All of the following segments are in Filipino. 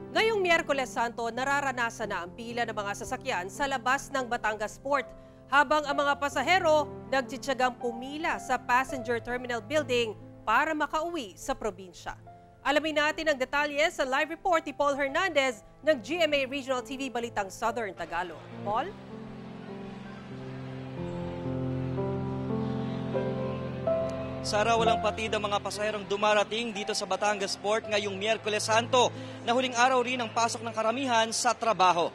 Ngayong Miyerkules Santo, nararanasan na ang pila ng mga sasakyan sa labas ng Batangas Port habang ang mga pasahero nagtitiyagang pumila sa passenger terminal building para makauwi sa probinsya. Alamin natin ang detalye sa live report ni Paul Hernandez ng GMA Regional TV Balitang Southern Tagalog. Paul? Sara, walang patid ang mga pasaherong dumarating dito sa Batangas Port ngayong Miyerkules Santo na huling araw rin ang pasok ng karamihan sa trabaho.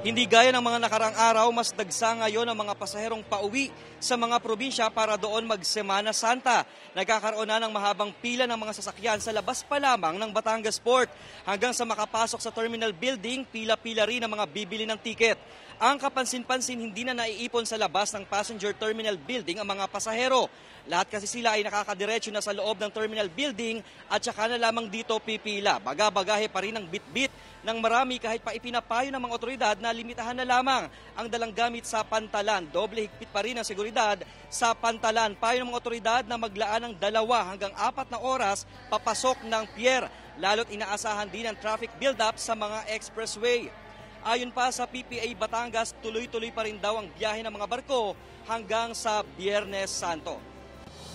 Hindi gaya ng mga nakarang araw, mas dagsa ngayon ang mga pasaherong pauwi sa mga probinsya para doon mag-Semana Santa. Nagkakaroon na ng mahabang pila ng mga sasakyan sa labas pa lamang ng Batangas Port. Hanggang sa makapasok sa terminal building, pila-pila rin ang mga bibili ng tiket. Ang kapansin-pansin, hindi na naiipon sa labas ng passenger terminal building ang mga pasahero. Lahat kasi sila ay nakakadiretso na sa loob ng terminal building at saka na lamang dito pipila. Baga-bagahe pa rin ang bit-bit ng marami kahit pa ipinapayo ng mga otoridad na limitahan na lamang ang dalang gamit sa pantalan. Doble higpit pa rin ang seguridad sa pantalan. Payo ng mga otoridad na maglaan ng 2 hanggang 4 na oras papasok ng pier. Lalo't inaasahan din ang traffic build-up sa mga expressway. Ayon pa sa PPA Batangas, tuloy-tuloy pa rin daw ang biyahe ng mga barko hanggang sa Biyernes Santo.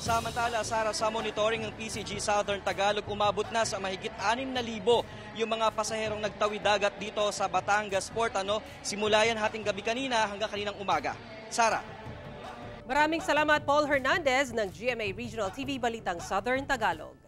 Samantala, Sara, sa monitoring ng PCG Southern Tagalog, umabot na sa mahigit 6,000 yung mga pasaherong nagtawid dagat dito sa Batangas Port. Simula yan hating gabi kanina hanggang kaninang umaga. Sara. Maraming salamat, Paul Hernandez ng GMA Regional TV Balitang Southern Tagalog.